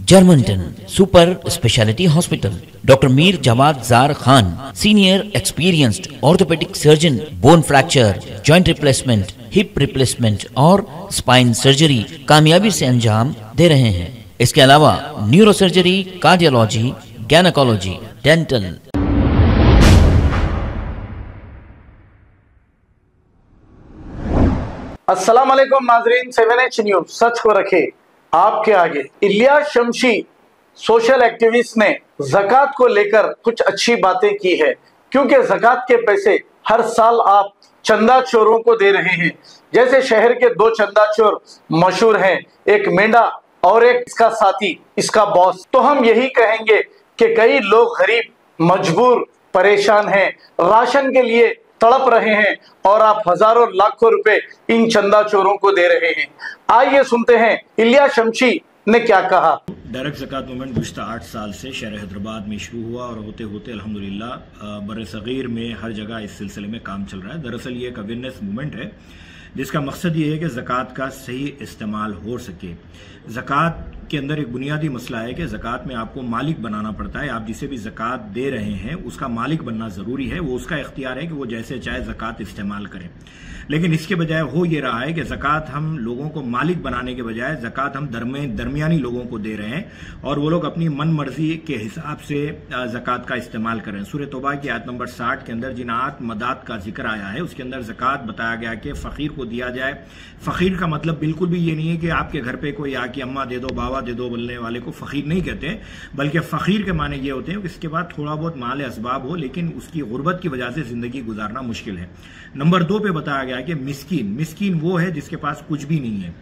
Germanton super speciality hospital, doctor Mir Jawad Jar Khan, senior experienced orthopaedic surgeon, bone fracture, joint replacement, hip replacement और spine surgery कामयाबी से अंजाम दे रहे हैं। इसके अलावा neuro surgery, cardiology, gynaecology, dental. अस्सलाम वालेकुम नाजरीन, 7H न्यूज सच को रखे आपके आगे। इलियास शमशी सोशल एक्टिविस्ट ने ज़कात को लेकर कुछ अच्छी बातें की है, क्योंकि ज़कात के पैसे हर साल आप चंदा चोरों को दे रहे हैं। जैसे शहर के 2 चंदा चोर मशहूर हैं, एक मेंढा और एक इसका साथी, इसका बॉस। तो हम यही कहेंगे कि कई लोग गरीब, मजबूर, परेशान हैं, राशन के लिए तड़प रहे हैं और आप हजारों लाखों रुपए इन चंदा चोरों को दे रहे हैं। आइए सुनते हैं इलियास शमशी ने क्या कहा। डायरेक्ट ज़कात मूवमेंट गुज़श्ता 8 साल से शहर हैदराबाद में शुरू हुआ और होते होते अल्हम्दुलिल्लाह बर सग़ीर में हर जगह इस सिलसिले में काम चल रहा है। दरअसल ये एक अवेयरनेस मूवमेंट है जिसका मकसद ये है कि ज़कात का सही इस्तेमाल हो सके। ज़कात के अंदर एक बुनियादी मसला है कि ज़कात में आपको मालिक बनाना पड़ता है। आप जिसे भी ज़कात दे रहे हैं उसका मालिक बनना ज़रूरी है। वो उसका इख्तियार है कि वो जैसे चाहे ज़कात इस्तेमाल करें। लेकिन इसके बजाय हो ये रहा है कि ज़कात हम लोगों को मालिक बनाने के बजाय ज़कात हम दरमियानी लोगों को दे रहे हैं और वो लोग अपनी मन मर्जी के हिसाब से ज़कात का इस्तेमाल करें। सूरह तौबा की आयत नंबर 60 के अंदर जिन आत मदात का जिक्र आया है उसके अंदर ज़कात बताया गया कि फ़कीर को दिया जाए। फ़कीर का मतलब बिल्कुल भी ये नहीं है कि आपके घर पे कोई आके अम्मा दे दो, बाबा दे दो बोलने वाले को फ़कीर नहीं कहते, बल्कि फ़कीर के माने ये होते हैं कि इसके बाद थोड़ा बहुत माल असबाब हो लेकिन उसकी गुर्बत की वजह से ज़िंदगी गुजारना मुश्किल है। नंबर 2 पे बताया गया कि मिस्कीन वो है जिसके पास कुछ भी नहीं है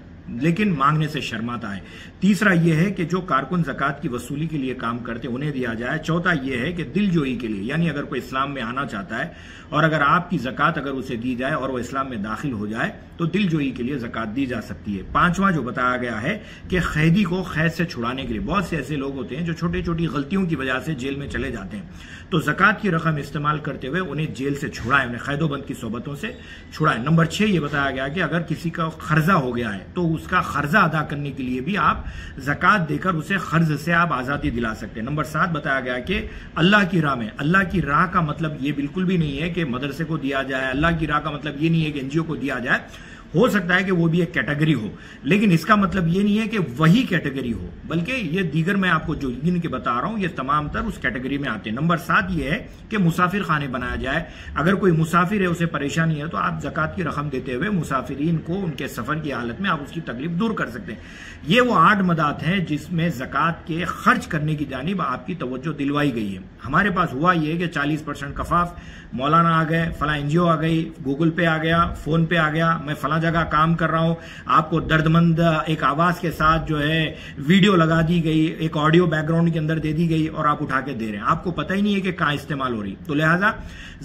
लेकिन मांगने से शर्माता है। तीसरा यह है कि जो कारकुन ज़कात की वसूली के लिए काम करते हैं उन्हें दिया जाए। चौथा यह है कि दिलजोई के लिए, यानी अगर कोई इस्लाम में आना चाहता है और अगर आपकी ज़कात अगर उसे दी जाए और वो इस्लाम में दाखिल हो जाए तो दिलजोई के लिए ज़कात दी जा सकती है। 5वां जो बताया गया है कि कैदी को कैद से छुड़ाने के लिए, बहुत से ऐसे लोग होते हैं जो छोटी छोटी गलतियों की वजह से जेल में चले जाते हैं, तो ज़कात की रकम इस्तेमाल करते हुए उन्हें जेल से छुड़ाएं, उन्हें कैदोबंद की सोबतों से छुड़ाएं। नंबर 6 ये बताया गया कि अगर किसी का कर्जा हो गया है तो उसका कर्जा अदा करने के लिए भी आप ज़कात देकर उसे कर्ज से आप आज़ादी दिला सकते हैं। नंबर 7 बताया गया कि अल्लाह की राह में, अल्लाह की राह का मतलब ये बिल्कुल भी नहीं है कि मदरसे को दिया जाए। अल्लाह की राह का मतलब ये नहीं है कि एनजीओ को दिया जाए। हो सकता है कि वो भी एक कैटेगरी हो, लेकिन इसका मतलब ये नहीं है कि वही कैटेगरी हो, बल्कि ये दीगर मैं आपको जो जिनके बता रहा हूं ये तमाम तर उस कैटेगरी में आते हैं। नंबर 7 ये है कि मुसाफिर खाने बनाया जाए। अगर कोई मुसाफिर है, उसे परेशानी है, तो आप ज़कात की रकम देते हुए मुसाफिरीन को उनके सफर की हालत में आप उसकी तकलीफ दूर कर सकते हैं। ये वो 8 मदात हैं जिसमें ज़कात के खर्च करने की जानिब आपकी तवज्जो दिलवाई गई है। हमारे पास हुआ ये कि 40% कफाफ, मौलाना आ गए, फला एनजीओ आ गई, गूगल पे आ गया, फोन पे आ गया, मैं फला जगह काम कर रहा हूं, आपको दर्दमंद एक आवाज के साथ जो है वीडियो लगा दी गई, एक ऑडियो बैकग्राउंड के अंदर दे दी गई और आप उठा के दे रहे हैं। आपको पता ही नहीं है कि कहां इस्तेमाल हो रही। तो लिहाजा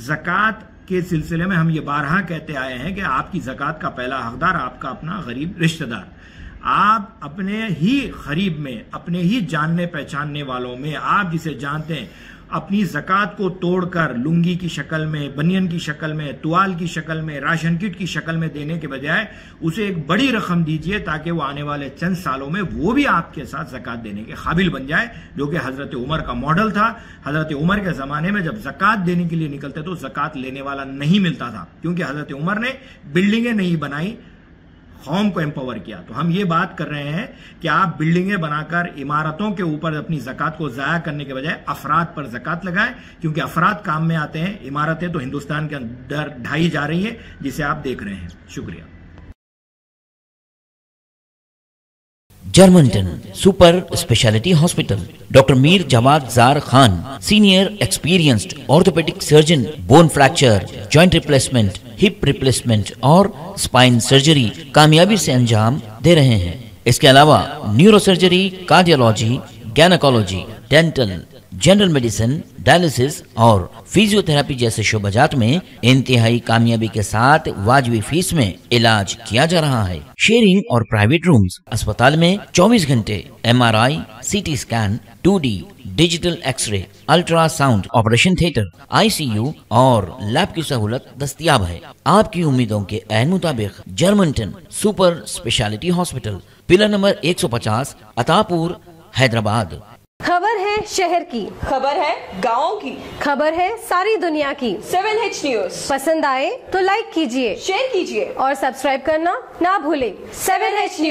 ज़कात के सिलसिले में हम ये बारहा कहते आए हैं कि आपकी ज़कात का पहला हकदार आपका अपना गरीब रिश्तेदार। आप अपने ही गरीब में, अपने ही जानने पहचानने वालों में, आप जिसे जानते हैं, अपनी ज़कात को तोड़कर लुंगी की शक्ल में, बनियन की शक्ल में, तुआल की शक्ल में, राशन किट की शक्ल में देने के बजाय उसे एक बड़ी रकम दीजिए ताकि वो आने वाले चंद सालों में वो भी आपके साथ ज़कात देने के काबिल बन जाए, जो कि हजरत उमर का मॉडल था। हजरत उमर के ज़माने में जब ज़कात देने के लिए निकलते तो ज़कात लेने वाला नहीं मिलता था, क्योंकि हजरत उमर ने बिल्डिंगें नहीं बनाई, कौम को एम्पावर किया। तो हम ये बात कर रहे हैं कि आप बिल्डिंगें बनाकर इमारतों के ऊपर अपनी ज़कात को ज़ाया करने के बजाय अफराद पर ज़कात लगाएं, क्योंकि अफराद काम में आते हैं। इमारतें तो हिंदुस्तान के अंदर ढाई जा रही हैं, जिसे आप देख रहे हैं। शुक्रिया। Germanton super speciality hospital, doctor Mir Jawad Jar Khan, senior experienced orthopaedic surgeon, bone fracture, joint replacement, hip replacement और स्पाइन सर्जरी कामयाबी से अंजाम दे रहे हैं। इसके अलावा neuro surgery, cardiology, gynaecology, dental, general medicine, dialysis और फिजियोथेरेपी जैसे शोबाजात में इंतहाई कामयाबी के साथ वाजिबी फीस में इलाज किया जा रहा है। शेयरिंग और प्राइवेट रूम्स, अस्पताल में 24 घंटे MRI, CT scan, 2D digital x-ray, ultrasound, operation theatre, ICU और लैब की सहूलत दस्तयाब है। आपकी उम्मीदों के ऐन मुताबिक Germanton super speciality hospital, pillar number 150, Attapur, Hyderabad. खबर है शहर की, खबर है गाँव की, खबर है सारी दुनिया की। 7H न्यूज पसंद आए तो लाइक कीजिए, शेयर कीजिए और सब्सक्राइब करना ना भूलें। 7H news.